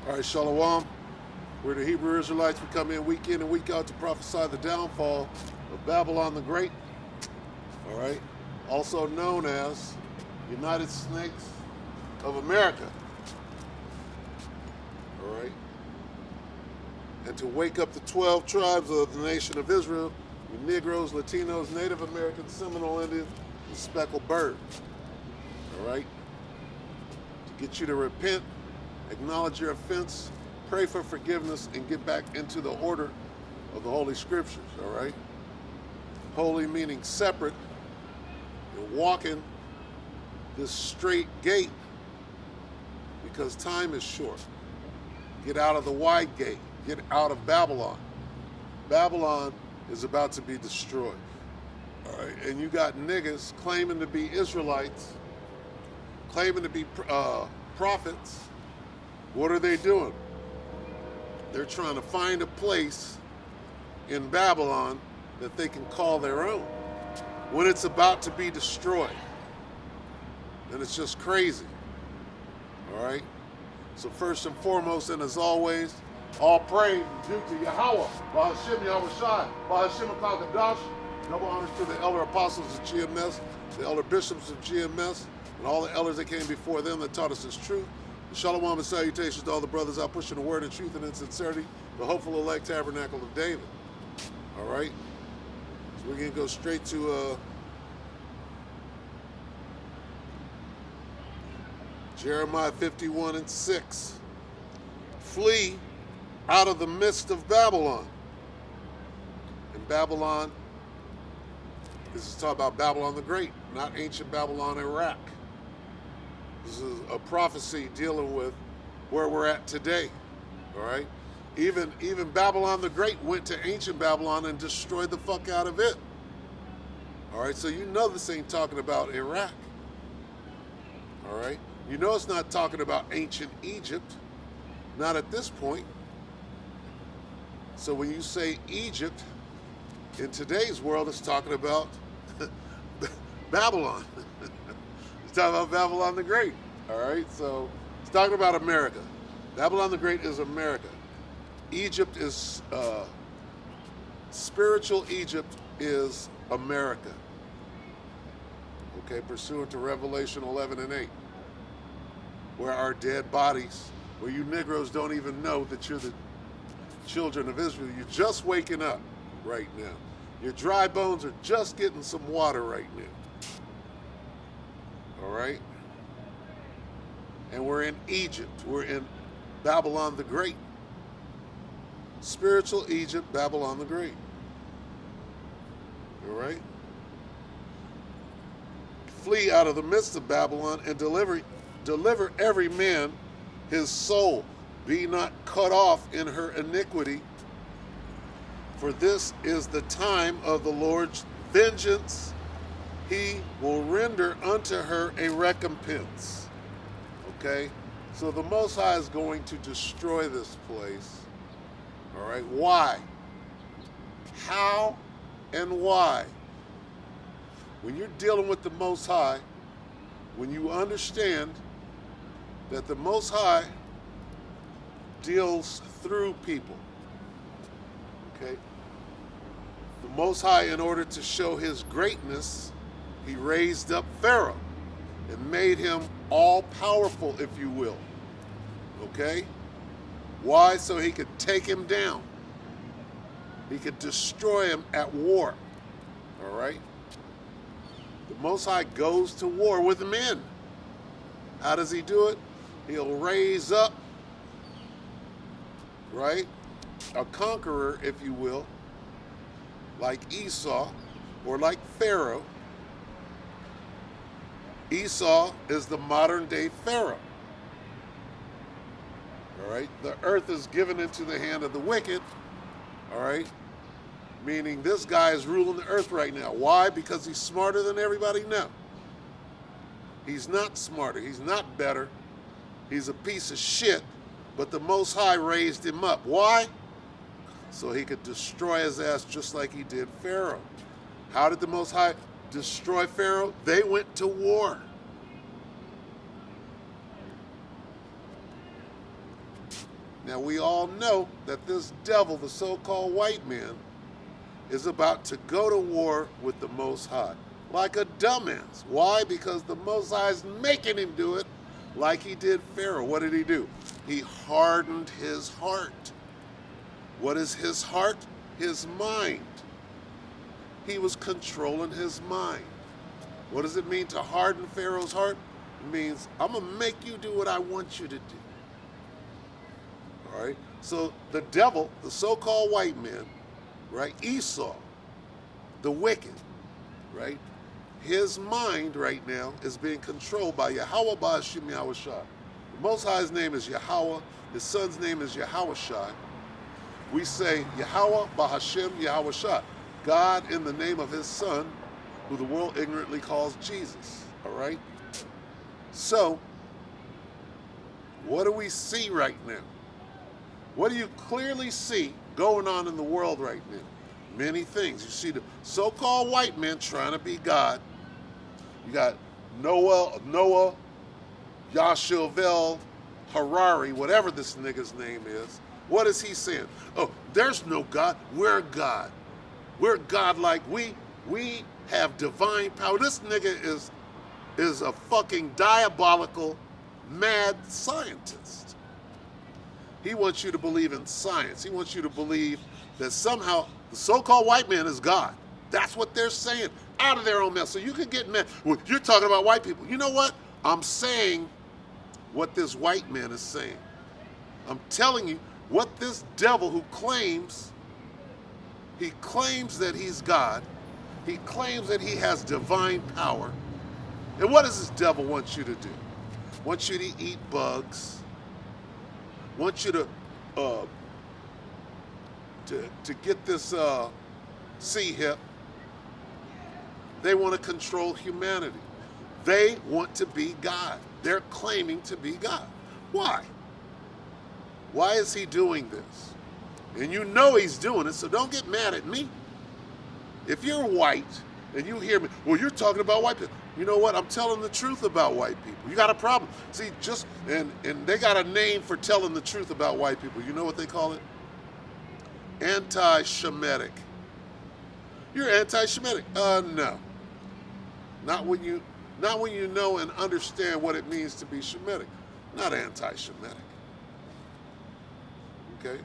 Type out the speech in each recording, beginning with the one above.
All right, Shalom. We're the Hebrew Israelites. We come in week and week out to prophesy the downfall of Babylon the Great. All right, also known as United Snakes of America. All right, and to wake up the 12 tribes of the nation of Israel, the Negroes, Latinos, Native Americans, Seminole Indians, and speckled birds. All right, to get you to repent, acknowledge your offense, pray for forgiveness, and get back into the order of the Holy Scriptures, all right? Holy meaning separate, and walking this straight gate because time is short. Get out of the wide gate. Get out of Babylon. Babylon is about to be destroyed, all right? And you got niggas claiming to be Israelites, claiming to be prophets. What are they doing? They're trying to find a place in Babylon that they can call their own when it's about to be destroyed. And it's just crazy. All right? So first and foremost, and as always, all praise is due to Yahweh, Bahashim Yahushai, Bahashim HaKadosh. Double honors to the elder apostles of GMS, the elder bishops of GMS, and all the elders that came before them that taught us this truth. Shalom and salutations to all the brothers out pushing the word in truth and in sincerity, the hopeful elect tabernacle of David. All right? So we're going to go straight to Jeremiah 51:6. Flee out of the midst of Babylon. And Babylon, this is talking about Babylon the Great, not ancient Babylon, Iraq. This is a prophecy dealing with where we're at today, all right? Even Babylon the Great went to ancient Babylon and destroyed the fuck out of it. All right, so you know this ain't talking about Iraq, all right? You know it's not talking about ancient Egypt, not at this point. So when you say Egypt, in today's world, it's talking about Babylon. It's talking about Babylon the Great, all right? So it's talking about America. Babylon the Great is America. Egypt is, spiritual Egypt is America. Okay, pursuant to Revelation 11:8, where our dead bodies, where you Negroes don't even know that you're the children of Israel. You're just waking up right now. Your dry bones are just getting some water right now. All right? And we're in Egypt. We're in Babylon the Great. Spiritual Egypt, Babylon the Great. All right? Flee out of the midst of Babylon and deliver every man his soul. Be not cut off in her iniquity, for this is the time of the Lord's vengeance. He will render unto her a recompense. Okay? So the Most High is going to destroy this place. All right? Why? How and why? When you're dealing with the Most High, when you understand that the Most High deals through people, okay? The Most High, in order to show his greatness, he raised up Pharaoh and made him all-powerful, if you will, okay? Why? So he could take him down. He could destroy him at war, all right? The Most High goes to war with men. How does he do it? He'll raise up, right, a conqueror, if you will, like Esau or like Pharaoh. Esau is the modern day Pharaoh. All right, the earth is given into the hand of the wicked. All right, meaning this guy is ruling the earth right now. Why? Because he's smarter than everybody? No. He's not smarter. He's not better. He's a piece of shit. But the Most High raised him up. Why? So he could destroy his ass just like he did Pharaoh. How did the Most High destroy Pharaoh? They went to war. Now we all know that this devil, the so-called white man, is about to go to war with the Most High. Like a dumbass. Why? Because the Most High is making him do it like he did Pharaoh. What did he do? He hardened his heart. What is his heart? His mind. He was controlling his mind. What does it mean to harden Pharaoh's heart? It means, I'm going to make you do what I want you to do. All right? So the devil, the so-called white man, right? Esau, the wicked, right? His mind right now is being controlled by Yahweh Ba'ashim Yahushai. The Most High's name is Yahweh. His son's name is Yahushai. We say Yahweh Ba'ashim Yahushai. God in the name of his son, who the world ignorantly calls Jesus. All right? So, what do we see right now? What do you clearly see going on in the world right now? Many things. You see the so-called white man trying to be God. You got Noah, Yashovel, Harari, whatever this nigga's name is. What is he saying? Oh, there's no God. We're God. We're God-like. We have divine power. This nigga is a fucking diabolical, mad scientist. He wants you to believe in science. He wants you to believe that somehow the so-called white man is God. That's what they're saying, out of their own mouth. So you can get mad. Well, you're talking about white people. You know what? I'm saying what this white man is saying. I'm telling you what this devil who claims that he's God, he claims that he has divine power. And what does this devil want you to do? Wants you to eat bugs. Wants you to get this C-hip. They want to control humanity. They want to be God. They're claiming to be God. Why? Why is he doing this? And you know he's doing it, so don't get mad at me. If you're white and you hear me, well, you're talking about white people. You know what? I'm telling the truth about white people. You got a problem. See, and they got a name for telling the truth about white people. You know what they call it? Anti-Shemitic. You're anti-Shemitic. No. Not when you know and understand what it means to be Shemitic. Not anti-Shemitic. Okay?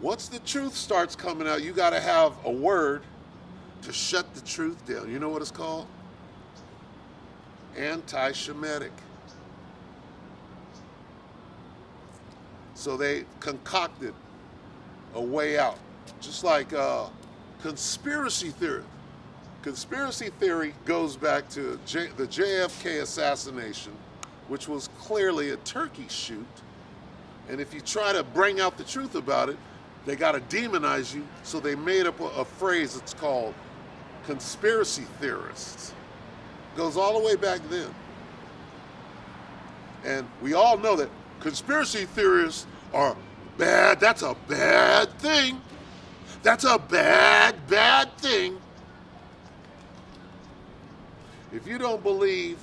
Once the truth starts coming out, you got to have a word to shut the truth down. You know what it's called? Anti-Shemitic. So they concocted a way out. Just like conspiracy theory. Conspiracy theory goes back to the JFK assassination, which was clearly a turkey shoot. And if you try to bring out the truth about it, they got to demonize you, so they made up a phrase that's called conspiracy theorists. Goes all the way back then. And we all know that conspiracy theorists are bad. That's a bad thing. That's a bad, bad thing. If you don't believe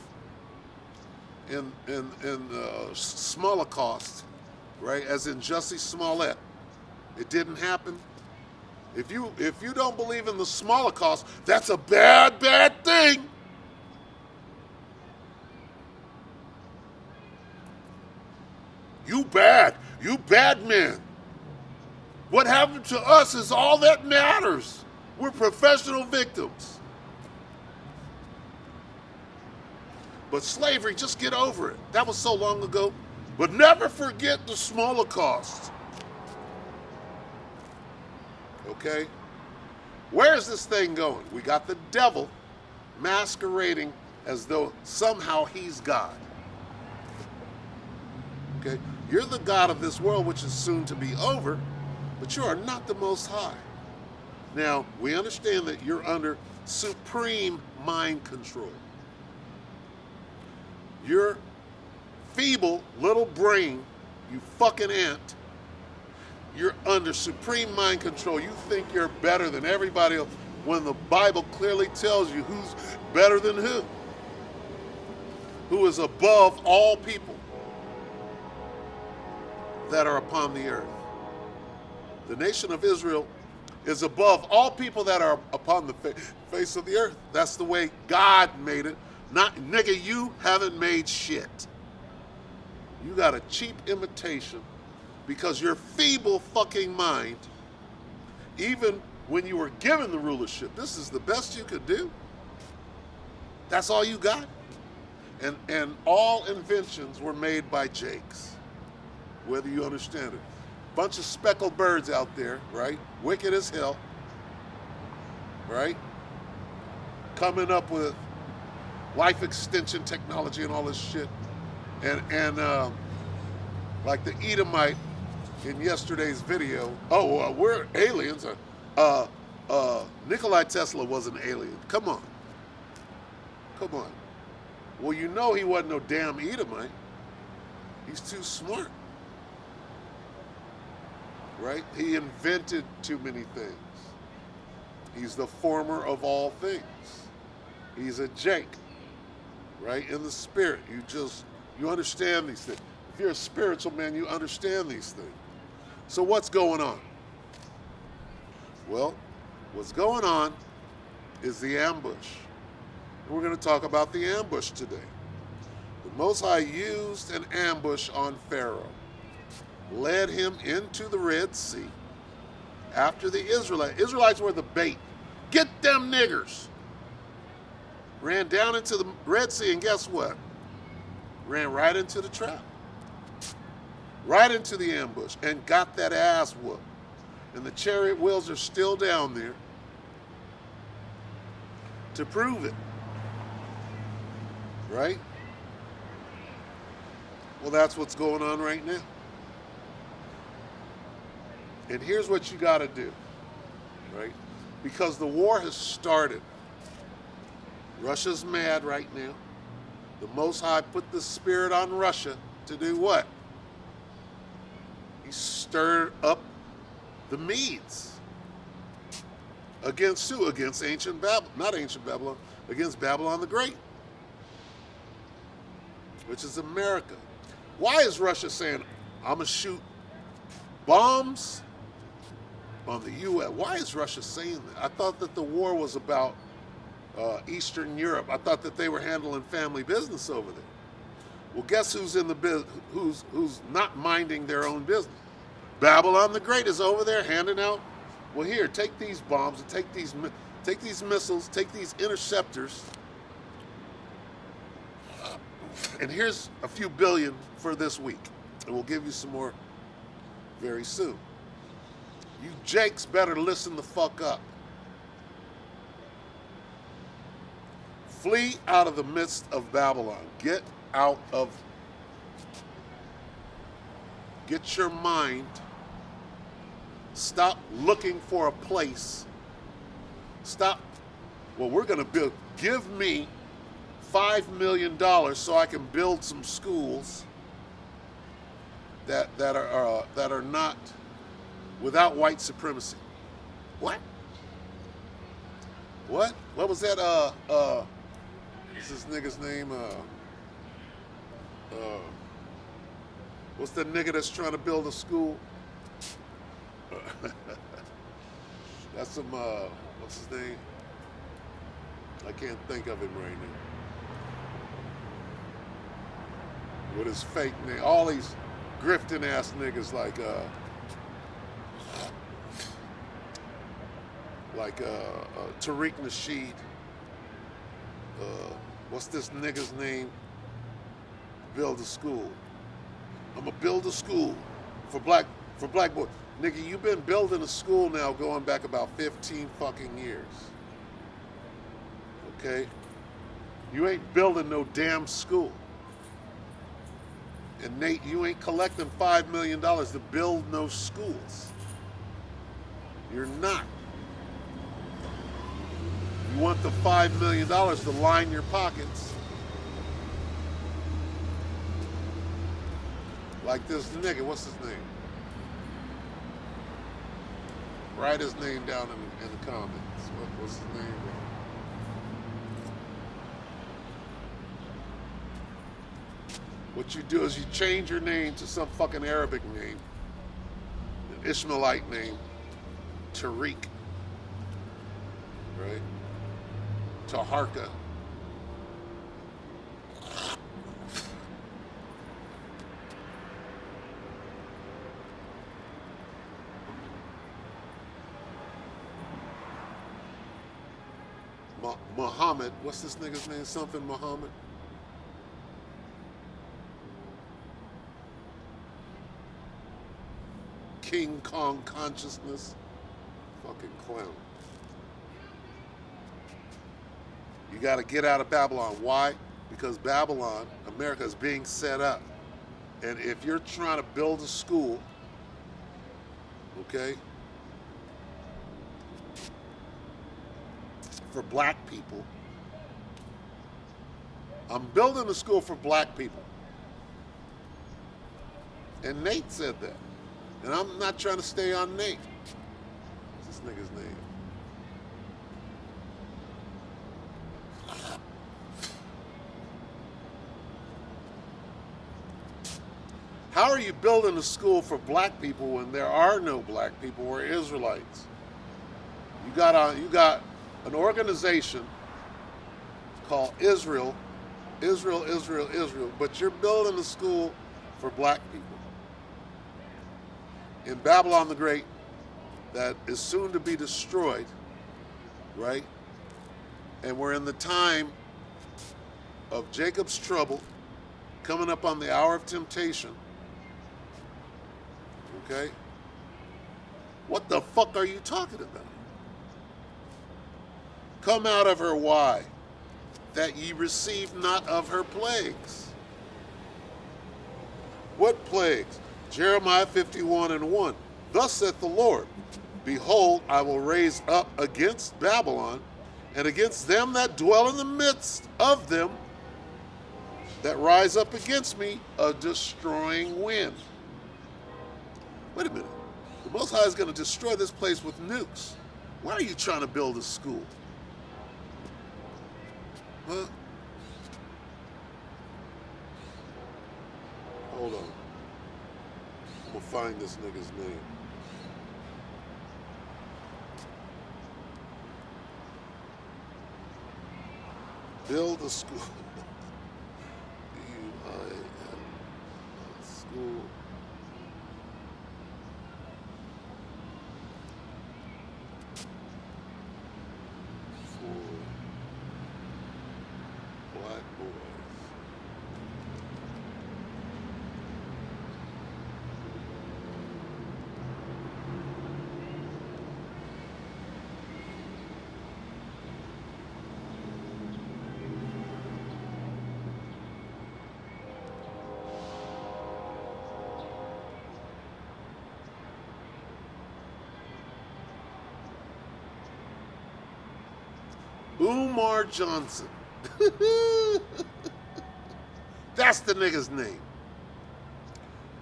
in Smolocost, right, as in Jussie Smollett, it didn't happen. If you don't believe in the Smolocost, that's a bad, bad thing. You bad man. What happened to us is all that matters. We're professional victims. But slavery, just get over it. That was so long ago. But never forget the Smolocost. Okay? Where's this thing going? We got the devil masquerading as though somehow he's God. Okay? You're the God of this world, which is soon to be over, but you are not the Most High. Now, we understand that you're under supreme mind control. Your feeble little brain, you fucking ant, you're under supreme mind control. You think you're better than everybody else when the Bible clearly tells you who's better than who. who is above all people that are upon the earth. The nation of Israel is above all people that are upon the face of the earth. That's the way God made it. Not, nigga, you haven't made shit. You got a cheap imitation because your feeble fucking mind, even when you were given the rulership, this is the best you could do. That's all you got. And all inventions were made by Jakes, whether you understand it. Bunch of speckled birds out there, right? Wicked as hell, right? Coming up with life extension technology and all this shit. And like the Edomite in yesterday's video, we're aliens. Nikola Tesla was an alien. Come on. Well, you know he wasn't no damn Edomite. He's too smart. Right? He invented too many things. He's the former of all things. He's a Jake. Right? In the spirit. You understand these things. If you're a spiritual man, you understand these things. So what's going on? Well, what's going on is the ambush. We're going to talk about the ambush today. The Most High used an ambush on Pharaoh, led him into the Red Sea. After the Israelites were the bait. Get them niggers. Ran down into the Red Sea, and guess what? Ran right into the trap. Right into the ambush, and got that ass whooped. And the chariot wheels are still down there to prove it. Right? Well, that's what's going on right now. And here's what you got to do, right? Because the war has started. Russia's mad right now. The Most High put the spirit on Russia to do what? He stirred up the Medes. Against who? Against ancient Babylon. Not ancient Babylon. Against Babylon the Great. Which is America. Why is Russia saying, I'm going to shoot bombs on the U.S.? Why is Russia saying that? I thought that the war was about Eastern Europe. I thought that they were handling family business over there. Well, guess who's in the who's not minding their own business? Babylon the Great is over there handing out. Well, here, take these bombs and take these missiles, take these interceptors. And here's a few billion for this week. And we'll give you some more very soon. You Jakes better listen the fuck up. Flee out of the midst of Babylon. Get your mind. Stop looking for a place. We're going to build. Give me $5 million so I can build some schools that are not without white supremacy. What? What was that? What's this nigga's name? What's the nigga that's trying to build a school? That's some. What's his name? I can't think of him right now. With his fake name, all these grifting ass niggas like Tariq Nasheed. What's this nigga's name? Build a school. I'm gonna build a school for black boys. Nigga, you've been building a school now going back about 15 fucking years. Okay? You ain't building no damn school. And Nate, you ain't collecting $5 million to build no schools. You're not. You want the $5 million to line your pockets. Like this nigga, what's his name? Write his name down in the comments. What's his name? What you do is you change your name to some fucking Arabic name, an Ishmaelite name, Tariq, right? Taharka. Muhammad, what's this nigga's name? Something Muhammad? King Kong consciousness. Fucking clown. You got to get out of Babylon. Why? Because Babylon, America, is being set up. And if you're trying to build a school, okay, for black people, I'm building a school for black people. And Nate said that. And I'm not trying to stay on Nate. What's this nigga's name? How are you building a school for black people when there are no black people? We're Israelites. You got an organization called Israel, but you're building a school for black people. In Babylon the Great, that is soon to be destroyed, right? And we're in the time of Jacob's trouble, coming up on the hour of temptation. Okay? What the fuck are you talking about? Come out of her, why? That ye receive not of her plagues. What plagues? Jeremiah 51:1. Thus saith the Lord, behold, I will raise up against Babylon, and against them that dwell in the midst of them, that rise up against me, a destroying wind. Wait a minute. The Most High is going to destroy this place with nukes. Why are you trying to build a school? Huh? Hold on. We'll find this nigga's name. Build a school. B-U-I-N. School. For black boys. Umar Johnson. That's the nigga's name.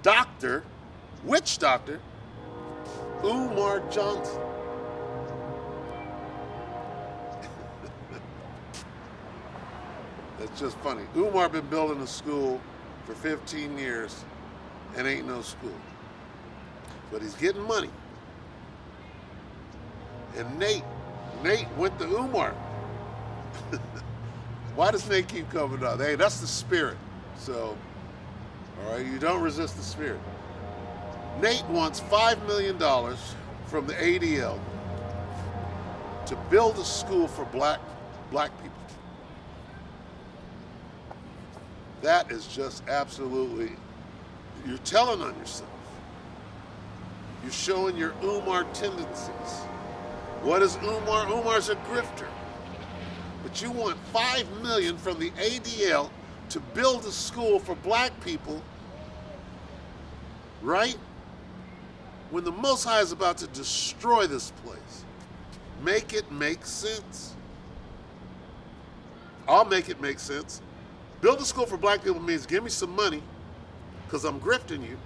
Doctor, witch doctor, Umar Johnson. That's just funny. Umar been building a school for 15 years and ain't no school. But he's getting money. And Nate went to Umar. Why does Nate keep coming up? Hey, that's the spirit. So, all right, you don't resist the spirit. Nate wants $5 million from the ADL to build a school for black people. That is just absolutely, you're telling on yourself. You're showing your Umar tendencies. What is Umar? Umar's a grifter. But you want $5 million from the ADL to build a school for black people, right? When the Most High is about to destroy this place. Make it make sense. I'll make it make sense. Build a school for black people means give me some money because I'm grifting you.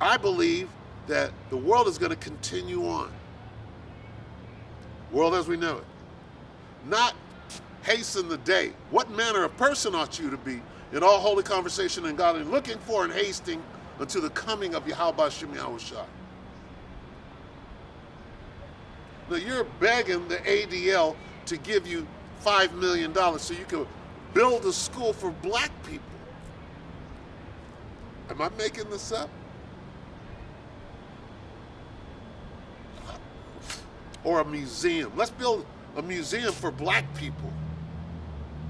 I believe that the world is going to continue on. World as we know it. Not hasten the day. What manner of person ought you to be in all holy conversation and godly, looking for and hasting unto the coming of Yahweh Shem Yahushua. Now you're begging the ADL to give you $5 million so you can build a school for black people. Am I making this up? Or a museum. Let's build a museum for black people.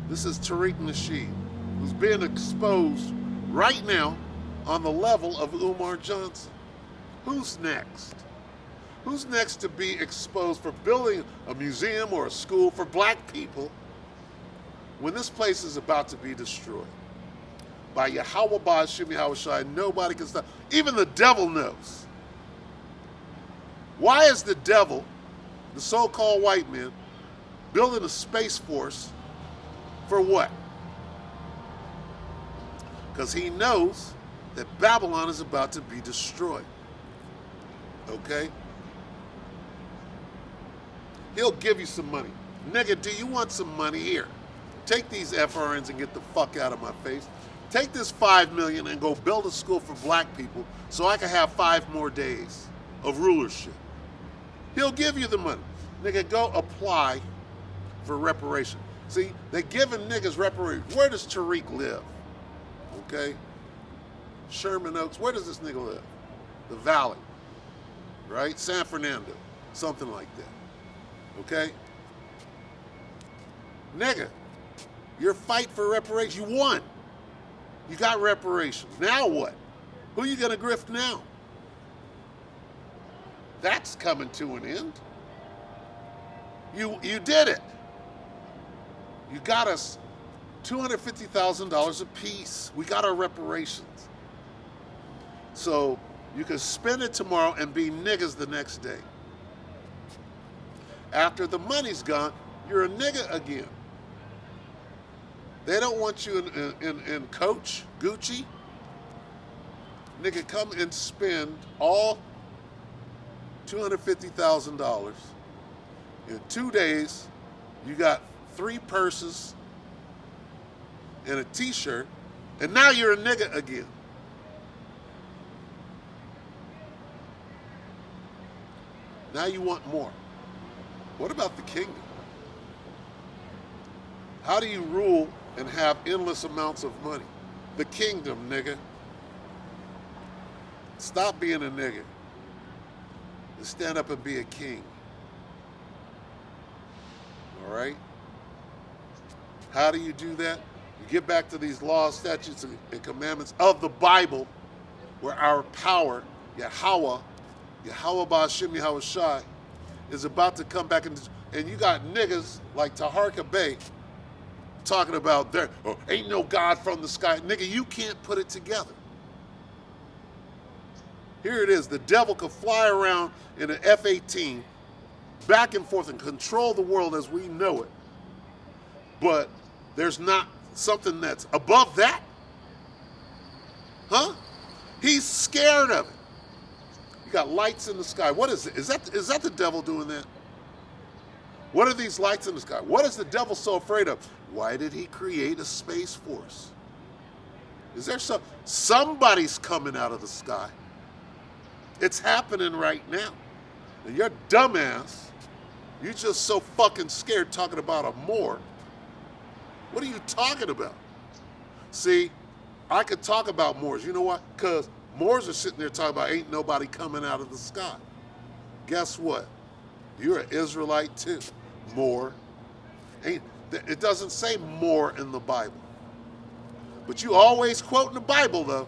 This is Tariq Nasheed, who's being exposed right now on the level of Umar Johnson. Who's next? Who's next to be exposed for building a museum or a school for black people when this place is about to be destroyed? By Yahweh Ba'ashem Yahushai, nobody can stop. Even the devil knows. Why is the devil, the so-called white man, building a space force for what? Because he knows that Babylon is about to be destroyed. Okay? He'll give you some money. Nigga, do you want some money? Here. Take these FRNs and get the fuck out of my face. Take this $5 million and go build a school for black people so I can have 5 more days of rulership. He'll give you the money. Nigga, go apply for reparation. See, they're giving niggas reparations. Where does Tariq live? Okay? Sherman Oaks. Where does this nigga live? The Valley. Right? San Fernando. Something like that. Okay? Nigga, your fight for reparations, you won. You got reparations. Now what? Who are you going to grift now? That's coming to an end. You did it. You got us $250,000 apiece. We got our reparations. So you can spend it tomorrow and be niggas the next day. After the money's gone, you're a nigga again. They don't want you in Coach, Gucci. Nigga, come and spend all $250,000. In 2 days, you got 3 purses and a t-shirt, and now you're a nigga again. Now you want more. What about the kingdom? How do you rule and have endless amounts of money? The kingdom, nigga. Stop being a nigga and stand up and be a king. All right? How do you do that? You get back to these laws, statutes, and commandments of the Bible, where our power, Yahweh Ba'ashem Yahushai, is about to come back, and you got niggas like Taharka Bey talking about there, oh, ain't no God from the sky. Nigga, you can't put it together. Here it is. The devil could fly around in an F-18 back and forth and control the world as we know it. But there's not something that's above that. Huh? He's scared of it. You got lights in the sky. What is it? Is that the devil doing that? What are these lights in the sky? What is the devil so afraid of? Why did he create a space force? Is there somebody's coming out of the sky? It's happening right now. And your dumbass, you're just so fucking scared talking about a Moor. What are you talking about? See, I could talk about Moors. You know what? Because Moors are sitting there talking about ain't nobody coming out of the sky. Guess what? You're an Israelite too. Moor. It doesn't say more in the Bible. But you always quoting the Bible though.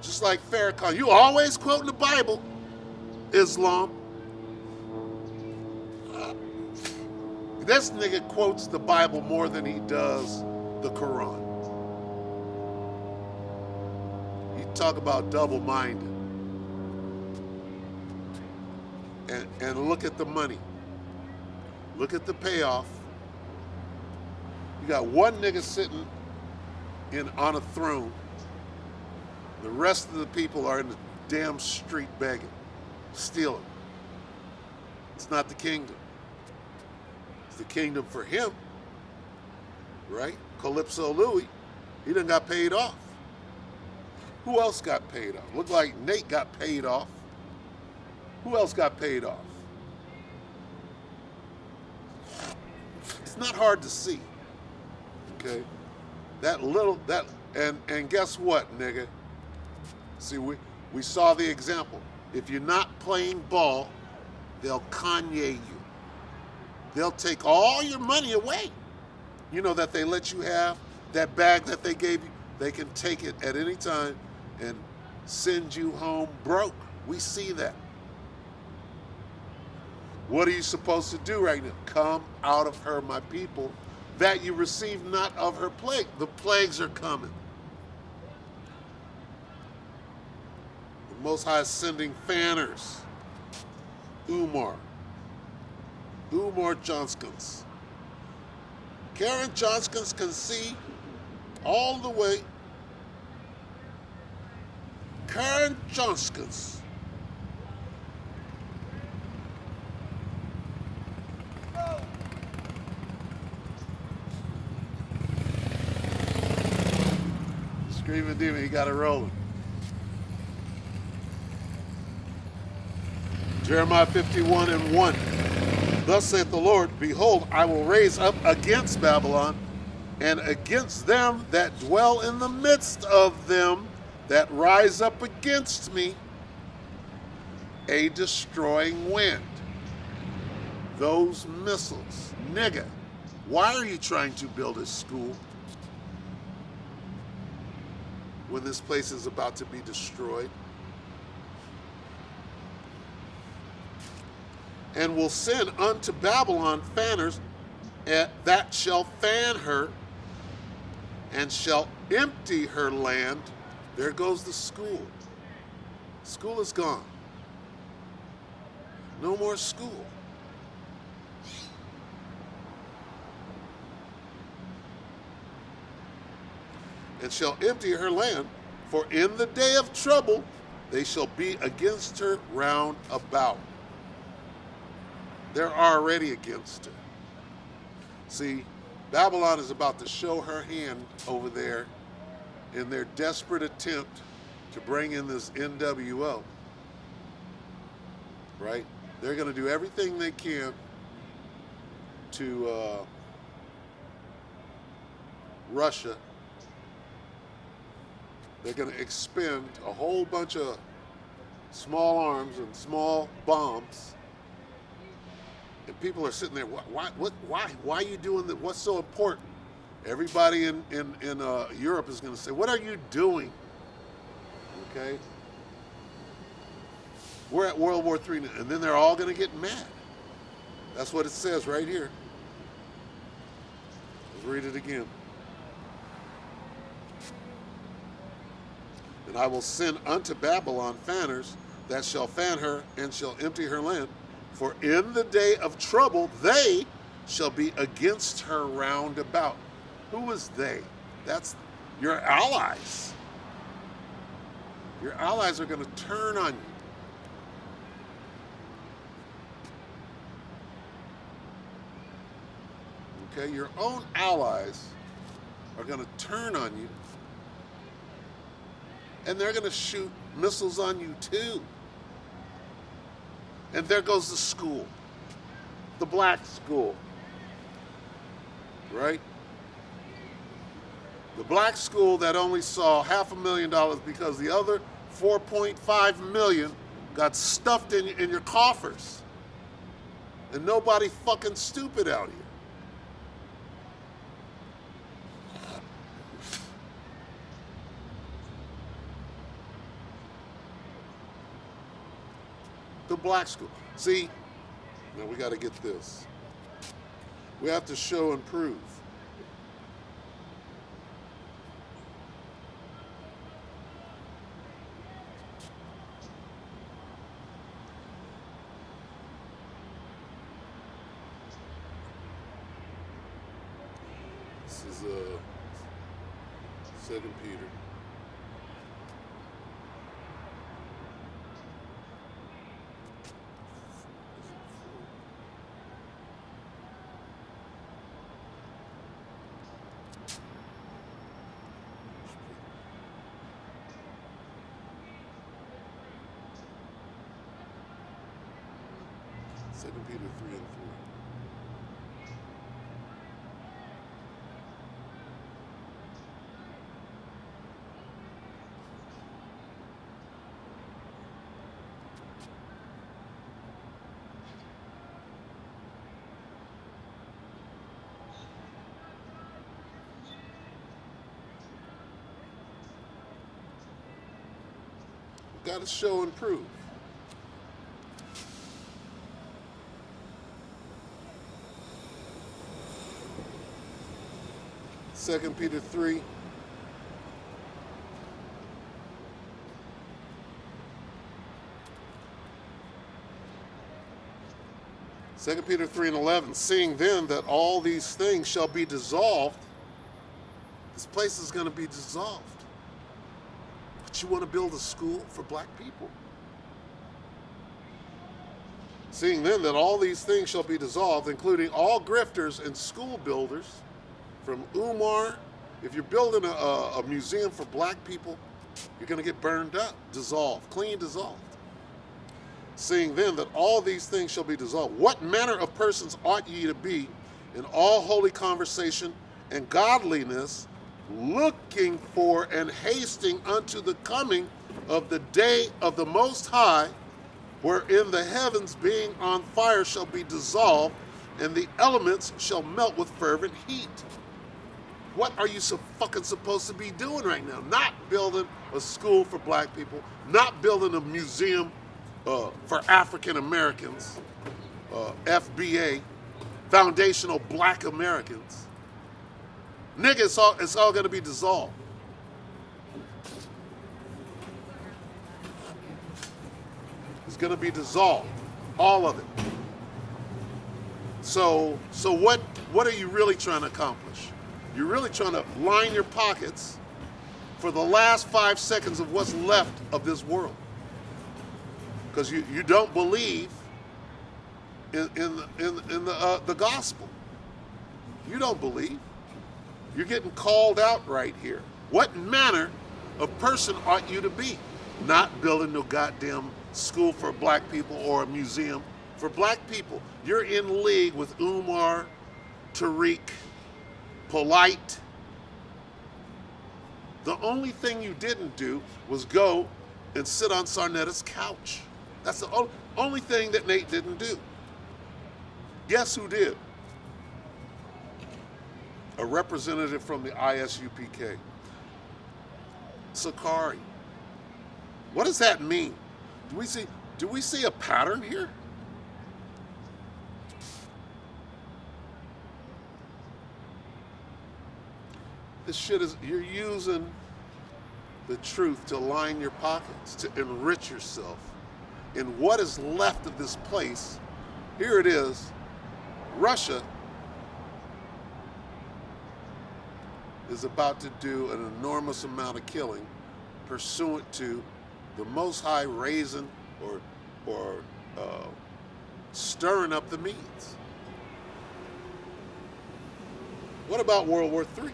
Just like Farrakhan. You always quoting the Bible. Islam. This nigga quotes the Bible more than he does the Quran. You talk about double-minded. And look at the money. Look at the payoff. You got one nigga sitting on a throne. The rest of the people are in the damn street begging, stealing. It's not the kingdom. It's the kingdom for him. right? Calypso Louie, he done got paid off. Who else got paid off? Looked like Nate got paid off. Who else got paid off? It's not hard to see. Okay? And guess what, nigga? See, we saw the example. If you're not playing ball, they'll Kanye you. They'll take all your money away. You know that they let you have that bag that they gave you. They can take it at any time and send you home broke. We see that. What are you supposed to do right now? Come out of her, my people, that you receive not of her plague. The plagues are coming. The Most High is sending fanners. Umar Johnskins. Karen Johnskins can see all the way. Karen Johnskins. Screaming demon, he got it rolling. Jeremiah 51:1. Thus saith the Lord, behold, I will raise up against Babylon and against them that dwell in the midst of them that rise up against me a destroying wind. Those missiles. Nigga, why are you trying to build a school when this place is about to be destroyed? And will send unto Babylon fanners that shall fan her and shall empty her land. There goes the school. School is gone. No more school. And shall empty her land, for in the day of trouble they shall be against her round about. They're already against her. See, Babylon is about to show her hand over there in their desperate attempt to bring in this NWO. Right? They're going to do everything they can to Russia. They're going to expend a whole bunch of small arms and small bombs. And people are sitting there, why are you doing that? What's so important? Everybody in Europe is going to say, what are you doing? Okay? We're at World War III, and then they're all going to get mad. That's what it says right here. Let's read it again. And I will send unto Babylon fanners that shall fan her and shall empty her land. For in the day of trouble, they shall be against her round about. Who is they? That's your allies. Your allies are going to turn on you. Okay, your own allies are going to turn on you. And they're going to shoot missiles on you too. And there goes the school, the black school, right? The black school that only saw $500,000 because the other 4.5 million got stuffed in your coffers. And nobody fucking stupid out here. The black school. See, now we got to get this. We have to show and prove. This is 2 Peter. 2 Peter 3 and 3. Got to show and prove. Second Peter 3. Second Peter 3 and 11. Seeing then that all these things shall be dissolved, this place is going to be dissolved. But you want to build a school for black people? Seeing then that all these things shall be dissolved, including all grifters and school builders, from Umar, if you're building a museum for black people, you're going to get burned up, dissolved, clean dissolved. Seeing then that all these things shall be dissolved, what manner of persons ought ye to be in all holy conversation and godliness, looking for and hasting unto the coming of the day of the Most High, wherein the heavens being on fire shall be dissolved, and the elements shall melt with fervent heat. What are you so fucking supposed to be doing right now? Not building a school for black people, not building a museum for African Americans, FBA, foundational black Americans. Nigga, it's all going to be dissolved. It's going to be dissolved, all of it. So what are you really trying to accomplish? You're really trying to line your pockets for the last 5 seconds of what's left of this world, because you don't believe in the gospel. You don't believe. You're getting called out right here. What manner of person ought you to be? Not building no goddamn school for black people or a museum for black people. You're in league with Umar, Tariq, Polite. The only thing you didn't do was go and sit on Sarnetta's couch. That's the only thing that Nate didn't do. Guess who did? A representative from the ISUPK. Sakari. What does that mean? Do we see a pattern here? This shit is, you're using the truth to line your pockets, to enrich yourself. And what is left of this place, here it is, Russia is about to do an enormous amount of killing pursuant to the Most High raising or stirring up the Medes. What about World War III?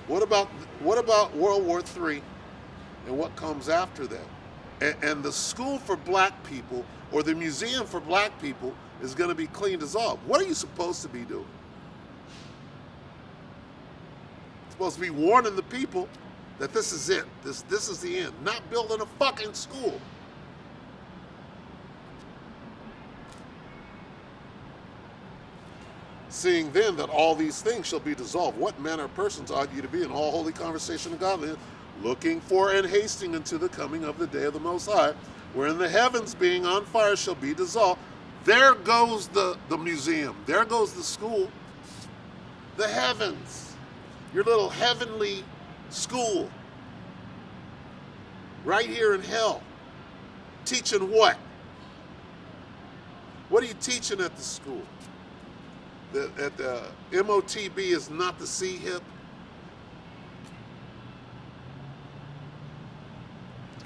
What about World War III and what comes after that? And the school for black people or the museum for black people is going to be clean dissolved. What are you supposed to be doing? Supposed to be warning the people that this is it. This is the end. Not building a fucking school. Seeing then that all these things shall be dissolved, what manner of persons ought you to be in all holy conversation and godliness, looking for and hasting unto the coming of the day of the Most High, wherein the heavens being on fire shall be dissolved. There goes the museum. There goes the school. The heavens. Your little heavenly school. Right here in hell. Teaching what? What are you teaching at the school? At the MOTB is not the C-HIP?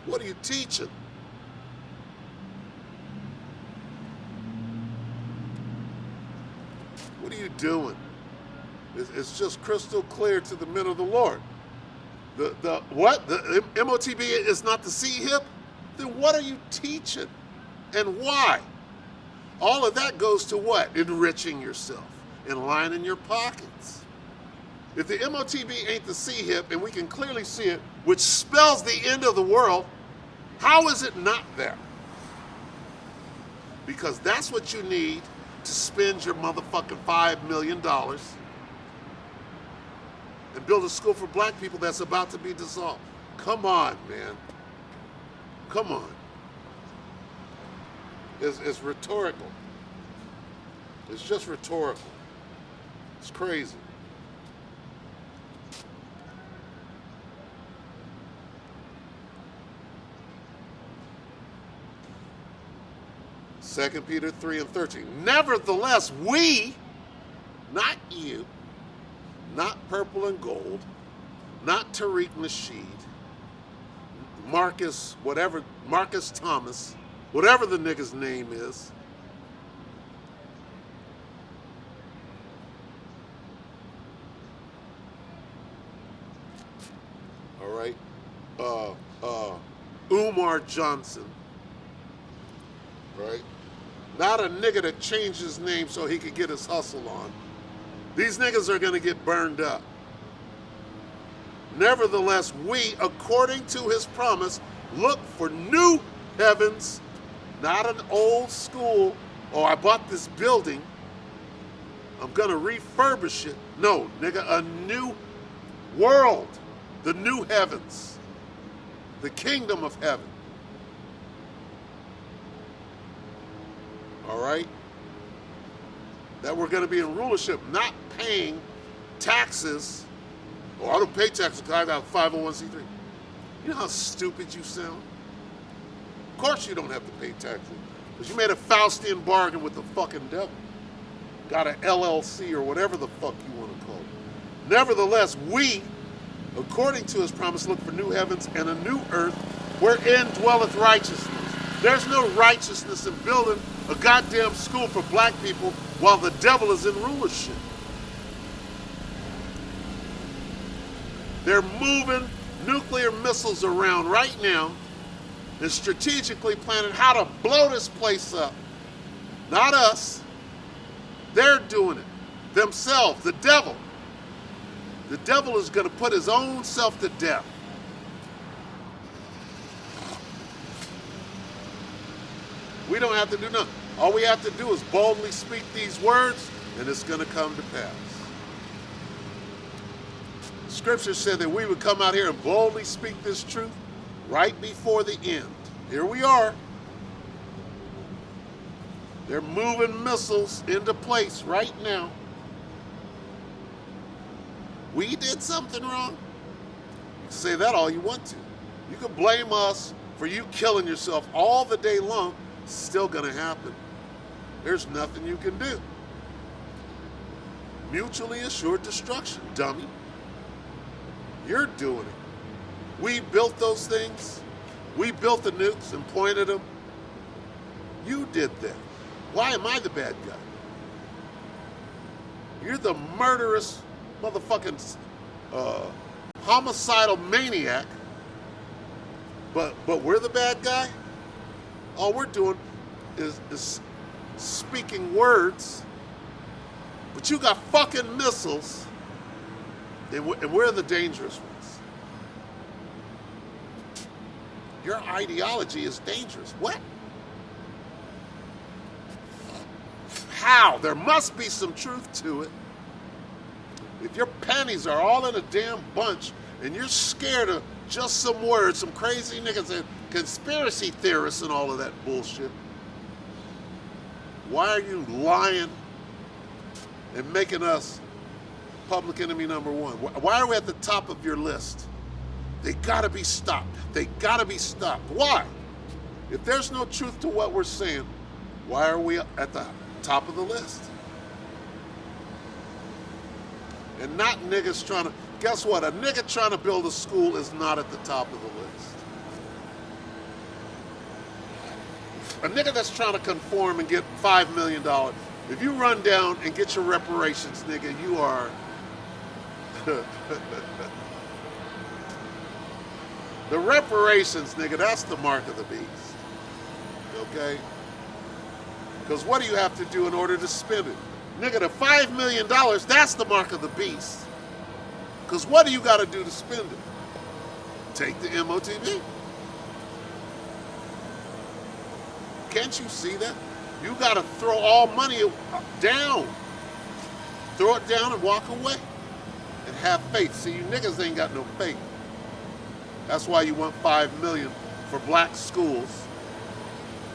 What are you teaching? What are you doing? It's just crystal clear to the men of the Lord. The what? The MOTB is not the C-HIP? Then what are you teaching? And why? All of that goes to what? Enriching yourself and lining your pockets. If the MOTB ain't the C-HIP, and we can clearly see it, which spells the end of the world, how is it not there? Because that's what you need to spend your motherfucking $5 million and build a school for black people that's about to be dissolved. Come on, man. Come on. It's rhetorical. It's just rhetorical. It's crazy. Second Peter 3:13. Nevertheless, we, not you, not Purple and Gold, not Tariq Nasheed, Marcus Thomas, whatever the nigga's name is. All right. Umar Johnson. Right? Not a nigga that changed his name so he could get his hustle on. These niggas are going to get burned up. Nevertheless, we, according to his promise, look for new heavens, not an old school, oh, I bought this building, I'm going to refurbish it. No, nigga, a new world, the new heavens, the kingdom of heaven. All right? That we're going to be in rulership, not paying taxes. Oh, I don't pay taxes because I got a 501c3. You know how stupid you sound? Of course you don't have to pay taxes because you made a Faustian bargain with the fucking devil. Got an LLC or whatever the fuck you want to call it. Nevertheless, we, according to his promise, look for new heavens and a new earth wherein dwelleth righteousness. There's no righteousness in building a goddamn school for black people while the devil is in rulership. They're moving nuclear missiles around right now and strategically planning how to blow this place up. Not us. They're doing it themselves, the devil. The devil is going to put his own self to death. We don't have to do nothing. All we have to do is boldly speak these words, and it's going to come to pass. Scripture said that we would come out here and boldly speak this truth right before the end. Here we are. They're moving missiles into place right now. We did something wrong. You can say that all you want to. You can blame us for you killing yourself all the day long. It's still going to happen. There's nothing you can do. Mutually assured destruction, dummy. You're doing it. We built those things. We built the nukes and pointed them. You did that. Why am I the bad guy? You're the murderous motherfucking homicidal maniac, but we're the bad guy? All we're doing is speaking words, but you got fucking missiles, and we're the dangerous ones. Your ideology is dangerous. What? How? There must be some truth to it. If your panties are all in a damn bunch and you're scared of just some words, some crazy niggas and conspiracy theorists and all of that bullshit, why are you lying and making us public enemy number one? Why are we at the top of your list? They gotta be stopped. They gotta be stopped. Why? If there's no truth to what we're saying, why are we at the top of the list? And not niggas trying to, guess what? A nigga trying to build a school is not at the top of the list. A nigga that's trying to conform and get $5 million, if you run down and get your reparations, nigga, you are the reparations, nigga, that's the mark of the beast. Okay? Because what do you have to do in order to spend it? Nigga, the $5 million, that's the mark of the beast. Because what do you got to do to spend it? Take the MOTB. Can't you see that? You got to throw all money down. Throw it down and walk away. And have faith. See, you niggas ain't got no faith. That's why you want $5 million for black schools.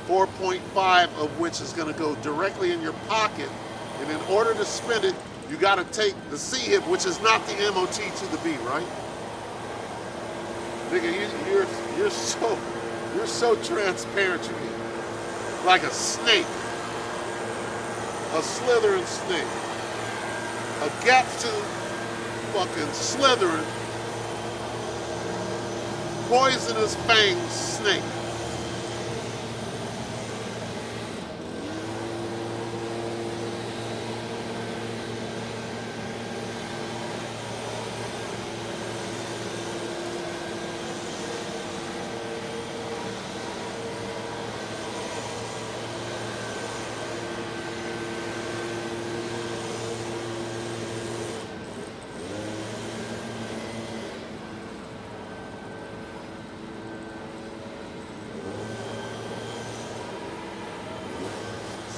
4.5 of which is going to go directly in your pocket. And in order to spend it, you got to take the CHIP, which is not the MOT to the B, right? Nigga, you're so transparent to me. Like a snake. A slithering snake. A gap-toothed fucking slithering poisonous fanged snake.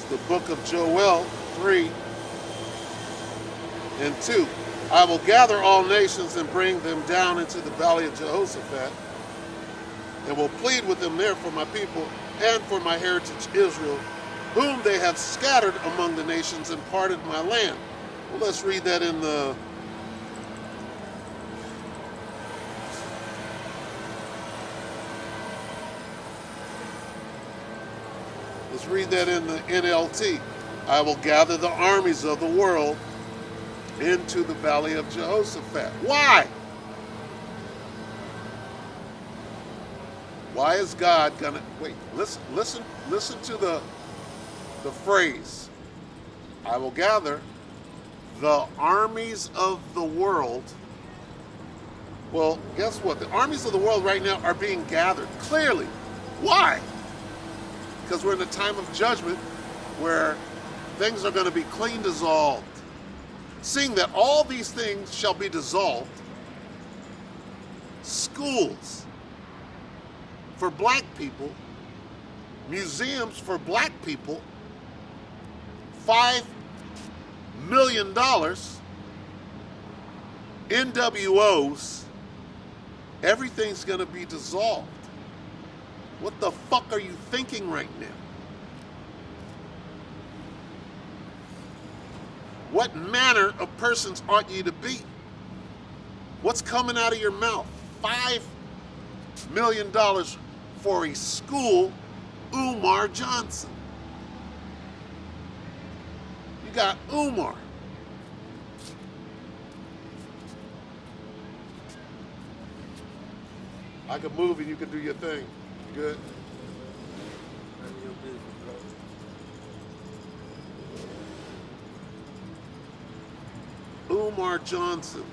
The book of Joel 3 and 2. I will gather all nations and bring them down into the valley of Jehoshaphat, and will plead with them there for my people and for my heritage Israel, whom they have scattered among the nations and parted my land. Well, let's read that in the Let's read that in the NLT. I will gather the armies of the world into the valley of Jehoshaphat. Why? Why is God gonna wait? Listen to the phrase. I will gather the armies of the world. Well, guess what? The armies of the world right now are being gathered. Clearly. Why? Because we're in a time of judgment where things are going to be clean dissolved. Seeing that all these things shall be dissolved, schools for black people, museums for black people, $5 million, NWOs, everything's going to be dissolved. What the fuck are you thinking right now? What manner of persons ought ye to be? What's coming out of your mouth? $5 million for a school, Umar Johnson. You got Umar. I could move and you could do your thing. Good. Umar Johnson,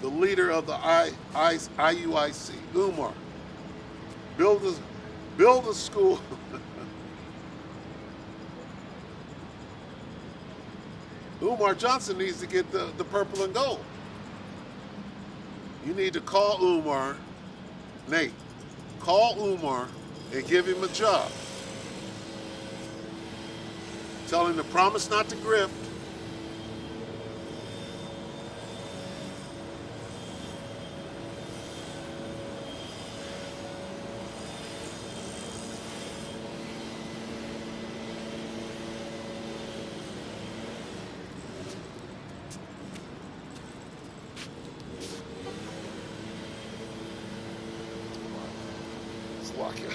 the leader of the IUIC. Umar, build a school. Umar Johnson needs to get the purple and gold. You need to call Umar, Nate. Call Umar and give him a job. Tell him to promise not to grift. Slovakia.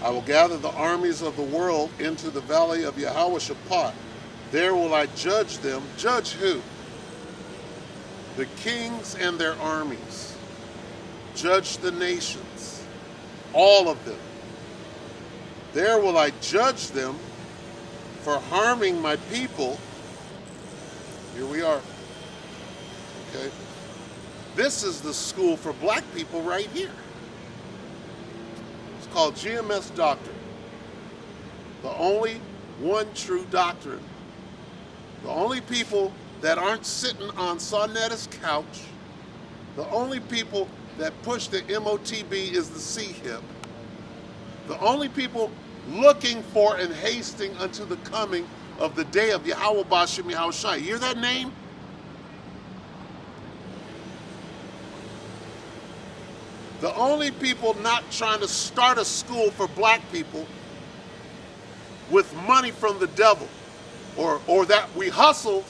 I will gather the armies of the world into the valley of Yehoshaphat. There will I judge them. Judge who? The kings and their armies. Judge the nations. All of them. There will I judge them for harming my people. Here we are. Okay. This is the school for black people right here. It's called GMS Doctrine. The only one true doctrine. The only people that aren't sitting on Sonnetta's couch. The only people that push the MOTB is the C-hip. The only people looking for and hasting unto the coming of the day of Yahweh Bashem Yahushai. You hear that name? The only people not trying to start a school for black people with money from the devil, or that we hustled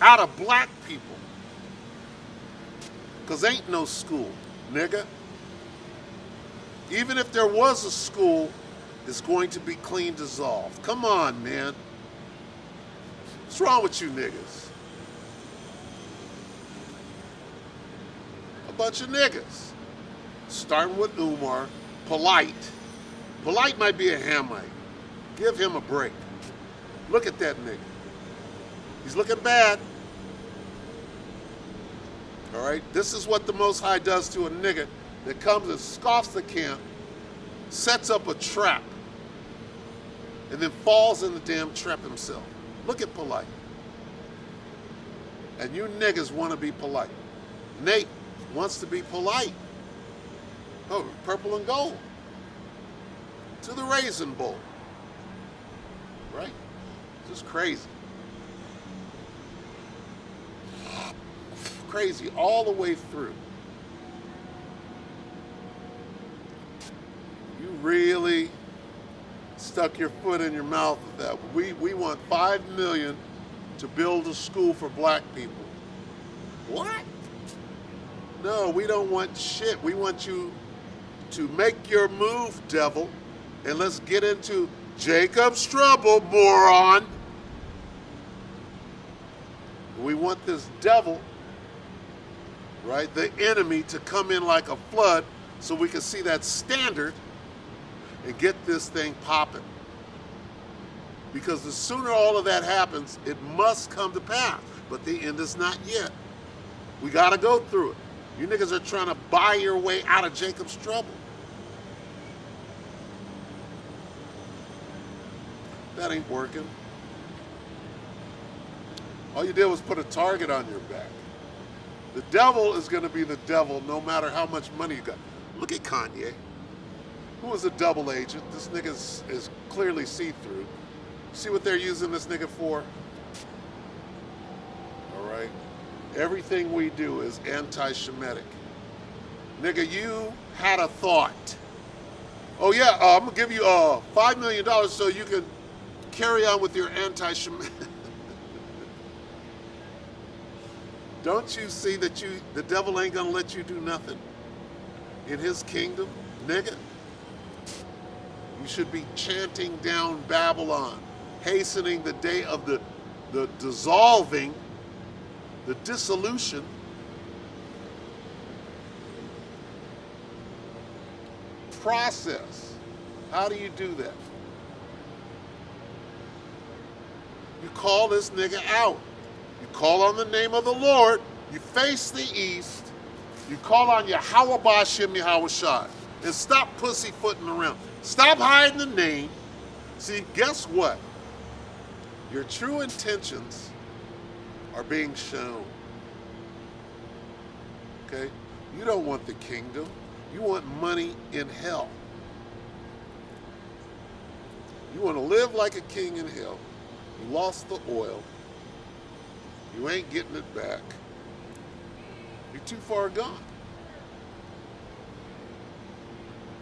out of black people. Because ain't no school, nigga. Even if there was a school, it's going to be clean dissolved. Come on, man. What's wrong with you niggas? A bunch of niggas. Starting with Umar. Polite. Polite might be a Hamite. Give him a break. Look at that nigga. He's looking bad. All right? This is what the Most High does to a nigga that comes and scoffs the camp, sets up a trap, and then falls in the damn trap himself. Look at Polite. And you niggas want to be polite. Nate wants to be polite. Oh, purple and gold. To the Raisin Bowl. Right? This is crazy. Crazy all the way through. You really stuck your foot in your mouth with that. We want $5 million to build a school for black people. What? No, we don't want shit. We want you to make your move, devil, and let's get into Jacob's trouble, moron. We want this devil, right, the enemy, to come in like a flood so we can see that standard and get this thing popping. Because the sooner all of that happens, it must come to pass. But the end is not yet. We got to go through it. You niggas are trying to buy your way out of Jacob's trouble. That ain't working. All you did was put a target on your back. The devil is going to be the devil no matter how much money you got. Look at Kanye. Who was a double agent? This nigga is clearly see-through. See what they're using this nigga for? All right? Everything we do is anti-Shemitic. Nigga, you had a thought. Oh yeah, I'm going to give you $5 million so you can carry on with your anti-Shemitic. Don't you see that the devil ain't going to let you do nothing in his kingdom, nigga? You should be chanting down Babylon, hastening the day of the dissolving, the dissolution. Process. How do you do that? You call this nigga out. You call on the name of the Lord. You face the east. You call on Yahweh Bashem Yahushai. And stop pussyfooting around. Stop hiding the name. See, guess what? Your true intentions are being shown. Okay? You don't want the kingdom. You want money in hell. You want to live like a king in hell. You lost the oil. You ain't getting it back. You're too far gone.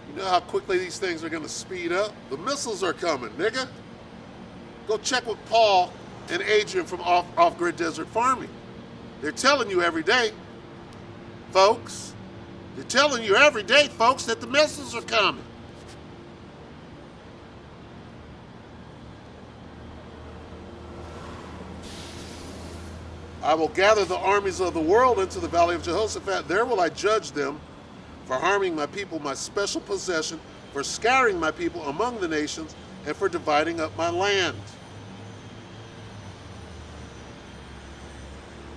You know how quickly these things are going to speed up? The missiles are coming, nigga. Go check with Paul and Adrian from Off-Grid Desert Farming. They're telling you every day, folks. They're telling you every day, folks, that the missiles are coming. I will gather the armies of the world into the valley of Jehoshaphat. There will I judge them for harming my people, my special possession, for scattering my people among the nations, and for dividing up my land.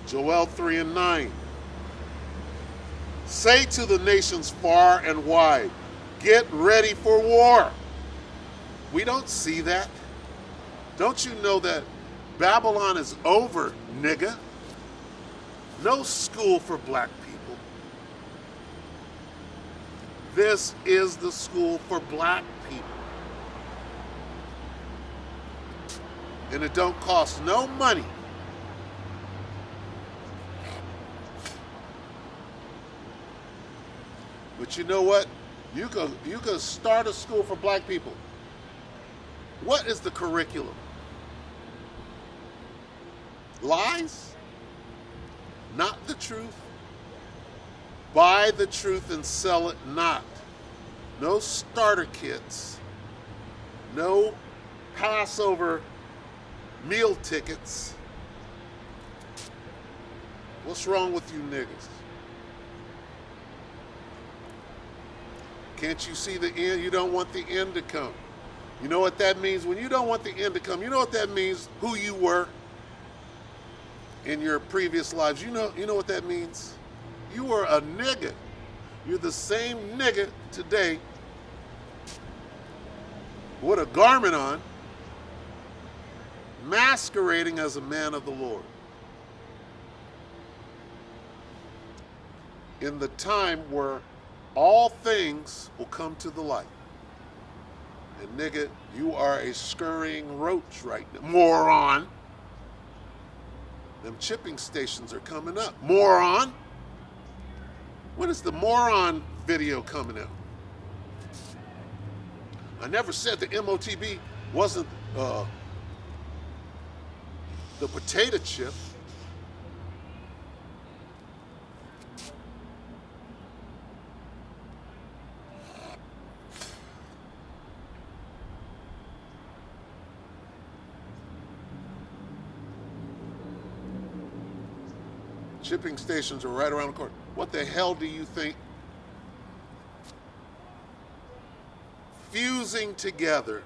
Joel 3:9. Say to the nations far and wide, get ready for war. We don't see that. Don't you know that Babylon is over, nigga? No school for black people. This is the school for black people. And it don't cost no money. But you know what? You could start a school for black people. What is the curriculum? Lies? Not the truth. Buy the truth and sell it not. No starter kits. No Passover meal tickets. What's wrong with you niggas? Can't you see the end? You don't want the end to come. You know what that means? When you don't want the end to come, you know what that means? Who you were in your previous lives. You know what that means? You were a nigga. You're the same nigga today with a garment on, masquerading as a man of the Lord. In the time where all things will come to the light. And nigga, you are a scurrying roach right now. Moron. Them chipping stations are coming up. Moron. When is the moron video coming out? I never said the MOTB wasn't the potato chip. Shipping stations are right around the corner. What the hell do you think? Fusing together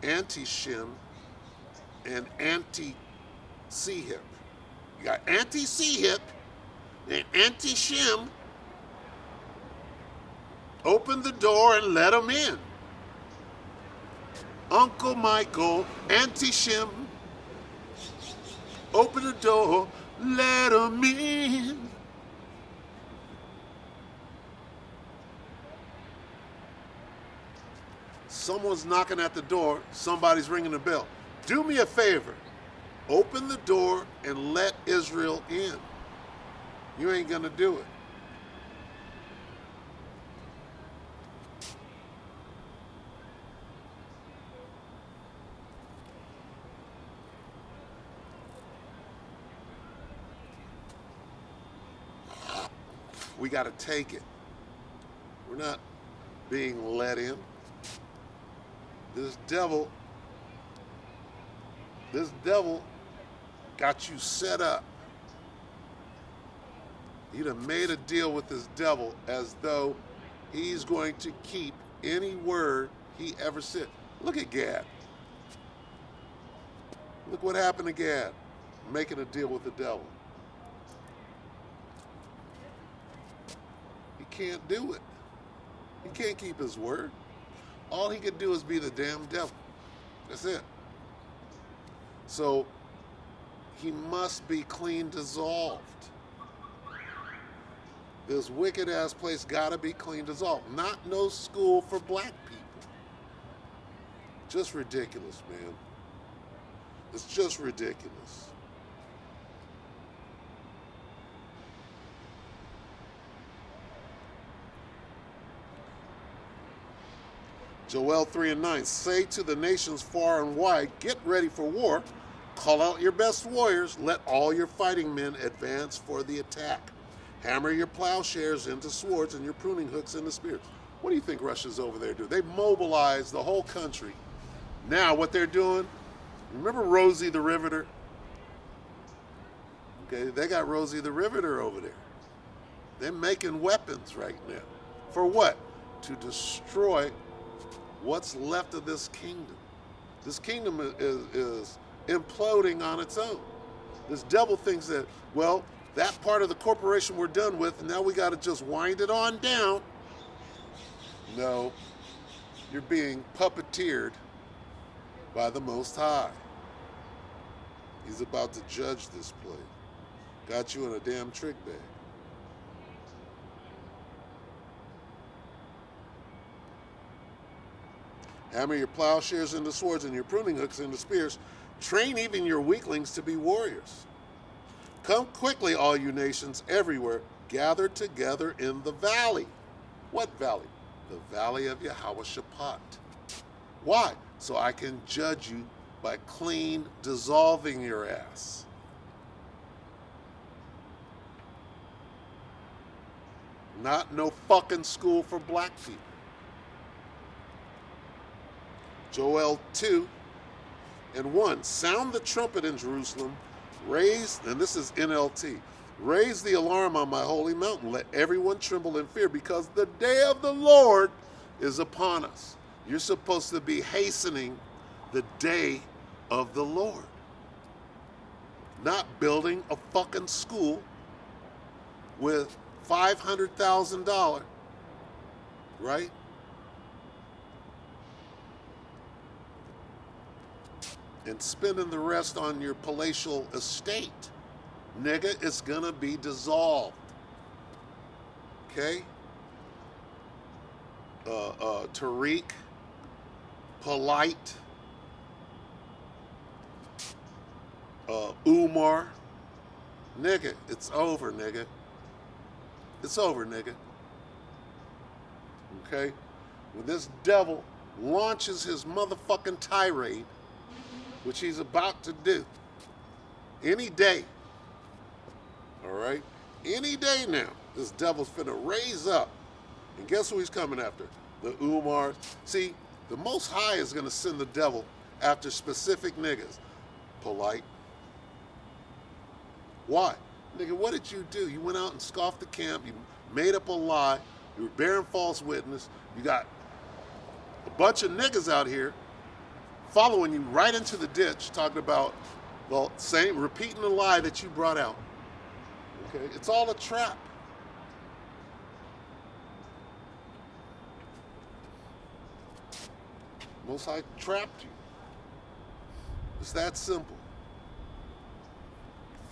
anti-shim and anti-C-hip. You got anti-C-hip and anti-shim. Open the door and let them in. Uncle Michael, anti-shim. Open the door, let them in. Someone's knocking at the door, somebody's ringing the bell. Do me a favor, open the door and let Israel in. You ain't gonna do it. We got to take it. We're not being let in. This devil got you set up. You'd have made a deal with this devil as though he's going to keep any word he ever said. Look at Gad. Look what happened to Gad, making a deal with the devil. Can't do it. He can't keep his word. All he could do is be the damn devil. That's it. So he must be clean dissolved. This wicked ass place gotta be clean dissolved. Not no school for black people. Just ridiculous, man. It's just ridiculous. Joel 3:9, say to the nations far and wide, get ready for war. Call out your best warriors. Let all your fighting men advance for the attack. Hammer your plowshares into swords and your pruning hooks into spears. What do you think Russia's over there doing? They mobilized the whole country. Now what they're doing, remember Rosie the Riveter? Okay, they got Rosie the Riveter over there. They're making weapons right now. For what? To destroy what's left of this kingdom. This kingdom is imploding on its own. This devil thinks that, well, that part of the corporation we're done with, and now we got to just wind it on down. No, you're being puppeteered by the Most High. He's about to judge this place. Got you in a damn trick bag. Hammer your plowshares into swords and your pruning hooks into spears. Train even your weaklings to be warriors. Come quickly, all you nations everywhere. Gather together in the valley. What valley? The valley of Yehoshaphat. Why? So I can judge you by clean dissolving your ass. Not no fucking school for black people. Joel 2:1. Sound the trumpet in Jerusalem. Raise, and this is NLT, raise the alarm on my holy mountain. Let everyone tremble in fear, because the day of the Lord is upon us. You're supposed to be hastening the day of the Lord. Not building a fucking school with $500,000, right? And spending the rest on your palatial estate. Nigga, it's gonna be dissolved. Okay? Tariq, Polite, Umar. Nigga, it's over, nigga. It's over, nigga. Okay? When this devil launches his motherfucking tirade, which he's about to do, any day, all right? Any day now, this devil's finna raise up. And guess who he's coming after? The Umars. See, the Most High is gonna send the devil after specific niggas. Polite. Why? Nigga, what did you do? You went out and scoffed the camp. You made up a lie. You were bearing false witness. You got a bunch of niggas out here following you right into the ditch, talking about, well, repeating the lie that you brought out. Okay? It's all a trap. Most High trapped you. It's that simple.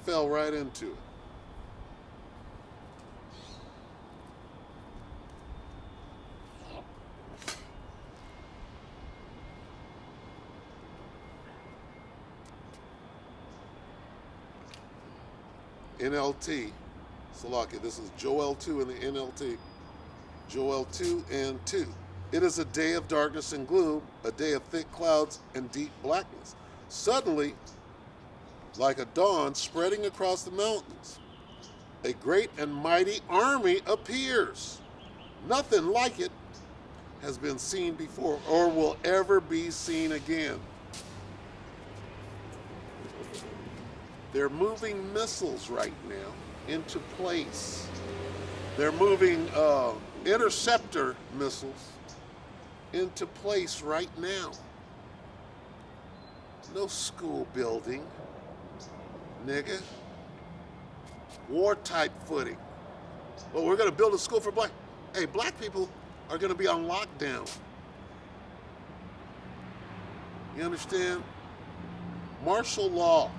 Fell right into it. NLT, Salakia, this is Joel 2 in the NLT. Joel 2:2. It is a day of darkness and gloom, a day of thick clouds and deep blackness. Suddenly, like a dawn spreading across the mountains, a great and mighty army appears. Nothing like it has been seen before or will ever be seen again. They're moving missiles right now into place. They're moving interceptor missiles into place right now. No school building, nigga. War type footing. Well, we're gonna build a school for black. Hey, black people are gonna be on lockdown. You understand? Martial law.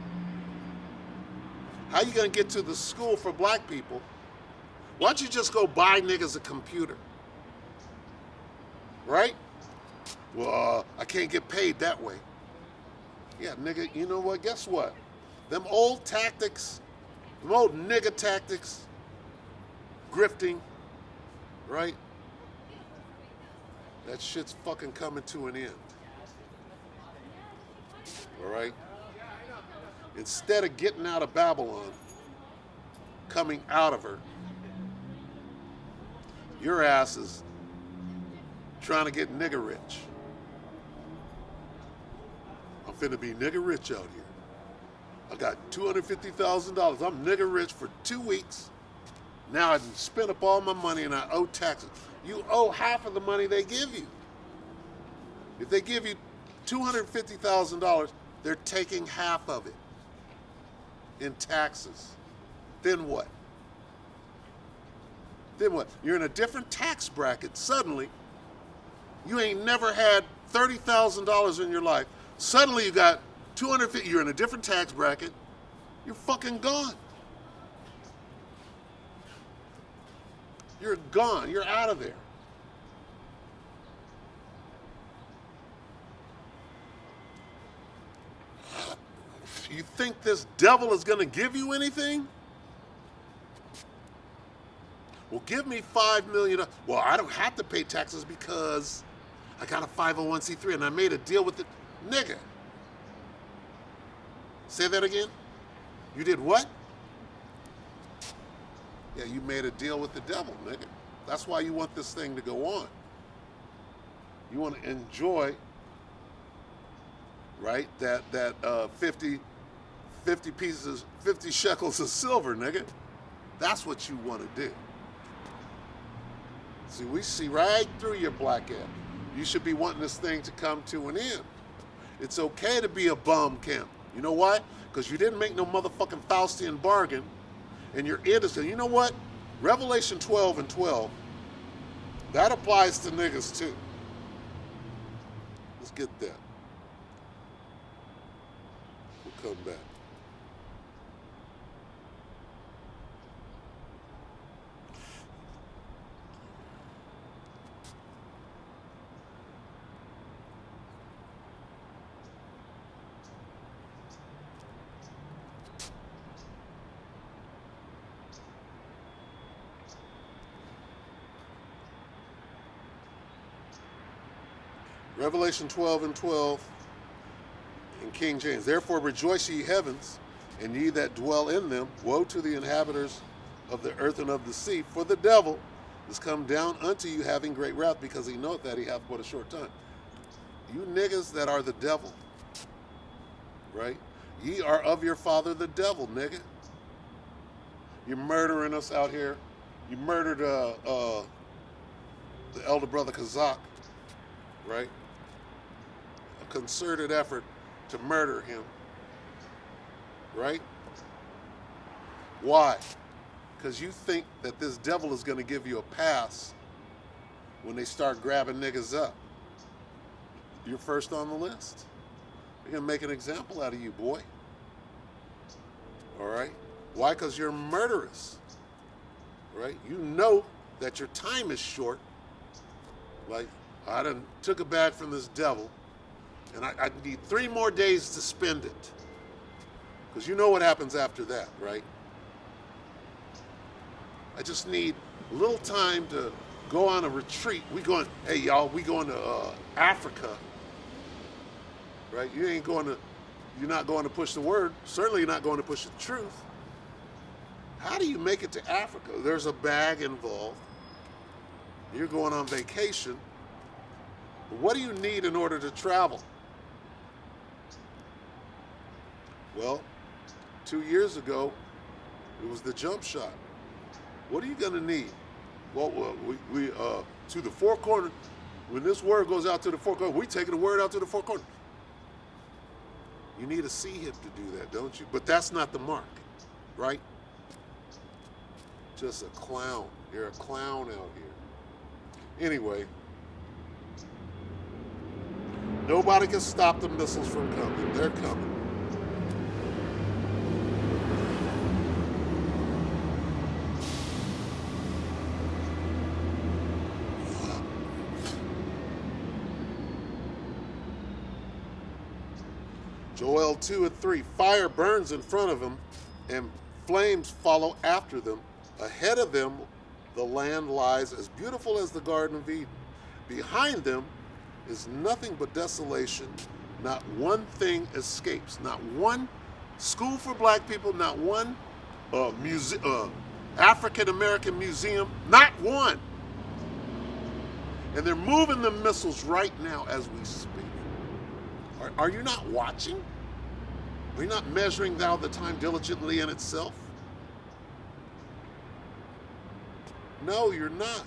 How you gonna get to the school for black people? Why don't you just go buy niggas a computer? Right? Well, I can't get paid that way. Yeah, nigga, you know what? Guess what? Them old tactics, them old nigga tactics, grifting, right? That shit's fucking coming to an end. All right? Instead of getting out of Babylon, coming out of her, your ass is trying to get nigger rich. I'm finna be nigger rich out here. I got $250,000. I'm nigger rich for 2 weeks. Now I spent up all my money and I owe taxes. You owe half of the money they give you. If they give you $250,000, they're taking half of it in taxes. Then what? Then what? You're in a different tax bracket. Suddenly, you ain't never had $30,000 in your life. Suddenly you got $250,000. You're in a different tax bracket. You're fucking gone. You're gone. You're out of there. You think this devil is going to give you anything? Well, give me $5 million. Well, I don't have to pay taxes because I got a 501c3 and I made a deal with the nigga. Say that again? You did what? Yeah, you made a deal with the devil, nigga. That's why you want this thing to go on. You want to enjoy, right, that 50 pieces, 50 shekels of silver, nigga. That's what you want to do. See, we see right through your black ass. You should be wanting this thing to come to an end. It's okay to be a bum camp. You know why? Because you didn't make no motherfucking Faustian bargain, and you're innocent. You know what? Revelation 12:12, that applies to niggas too. Let's get that. We'll come back. Revelation 12:12 in King James. Therefore rejoice ye heavens, and ye that dwell in them. Woe to the inhabitants of the earth and of the sea, for the devil is come down unto you having great wrath, because he knoweth that he hath but a short time. You niggas that are the devil, right? Ye are of your father the devil, nigga. You're murdering us out here. You murdered the elder brother Kazak, right? A concerted effort to murder him, right? Why? Because you think that this devil is going to give you a pass when they start grabbing niggas up. You're first on the list. They're going to make an example out of you, boy. All right? Why? Because you're murderous, right? You know that your time is short. Like, I done took a bag from this devil, and I need 3 more days to spend it. Because you know what happens after that, right? I just need a little time to go on a retreat. We going to Africa, right? You're not going to push the word. Certainly you're not going to push the truth. How do you make it to Africa? There's a bag involved. You're going on vacation. What do you need in order to travel? Well, 2 years ago, it was the jump shot. What are you going to need? Well, we to the four corners. When this word goes out to the four corners, we taking the word out to the four corners. You need a C-hip to do that, don't you? But that's not the mark, right? Just a clown. You're a clown out here. Anyway, nobody can stop the missiles from coming. They're coming. Joel 2:3, fire burns in front of them, and flames follow after them. Ahead of them, the land lies as beautiful as the Garden of Eden. Behind them is nothing but desolation. Not one thing escapes. Not one school for black people, not one African-American museum, not one. And they're moving the missiles right now as we speak. Are you not watching? Are you not measuring thou the time diligently in itself? No, you're not.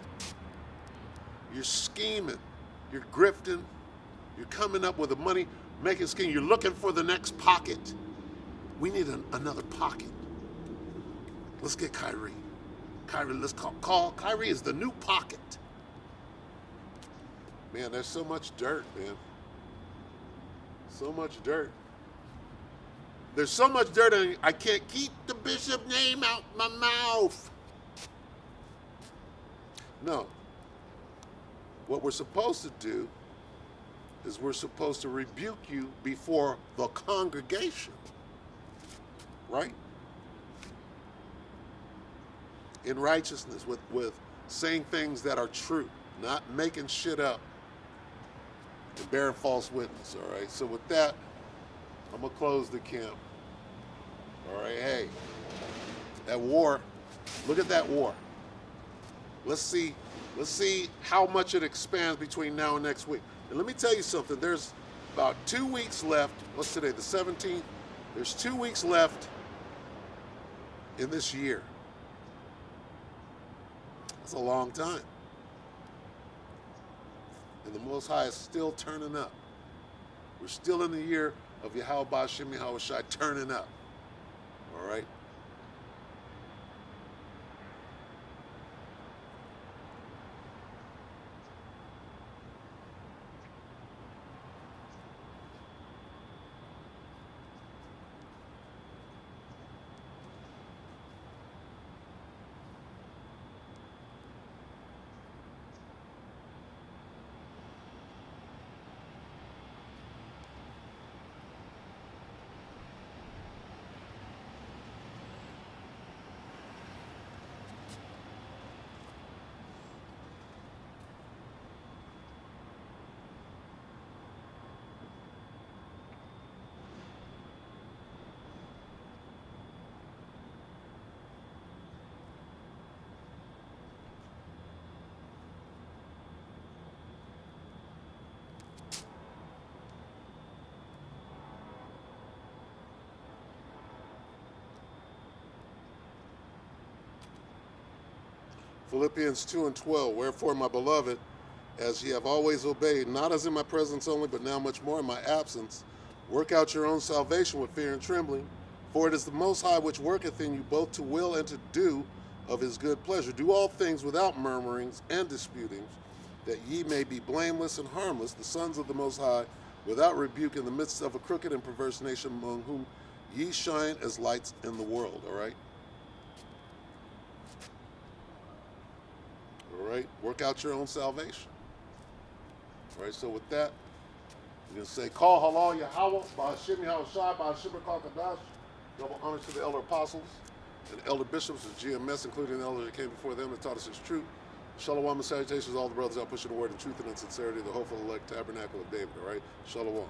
You're scheming. You're grifting. You're coming up with the money, making scheme. You're looking for the next pocket. We need another pocket. Let's get Kyrie. Kyrie, let's call. Kyrie is the new pocket. Man, there's so much dirt, man. So much dirt. There's so much dirt, and I can't keep the bishop name out my mouth. No. What we're supposed to do is we're supposed to rebuke you before the congregation. Right? In righteousness, with saying things that are true, not making shit up and bearing false witness. All right? So with that, I'm going to close the camp. All right? Hey, that war, look at that war. Let's see how much it expands between now and next week. And let me tell you something. There's about 2 weeks left. What's today? The 17th? There's 2 weeks left in this year. That's a long time. And the Most High is still turning up. We're still in the year of Yahweh Ba'Shem Yahweh Shai turning up. All right? Philippians 2:12, wherefore, my beloved, as ye have always obeyed, not as in my presence only, but now much more in my absence, work out your own salvation with fear and trembling, for it is the Most High which worketh in you both to will and to do of his good pleasure. Do all things without murmurings and disputings, that ye may be blameless and harmless, the sons of the Most High, without rebuke in the midst of a crooked and perverse nation, among whom ye shine as lights in the world. All right? All right? Work out your own salvation. All right? So with that, you're going to say, call halal Yahweh, Ba'Shem Yahweh Shai, Ba'Shem Kadash. Double honors to the elder apostles and elder bishops of GMS, including the elder that came before them and taught us his truth. Shalom and salutations to all the brothers out pushing the word in truth and in sincerity, the hopeful elect tabernacle of David. All right? Shalom.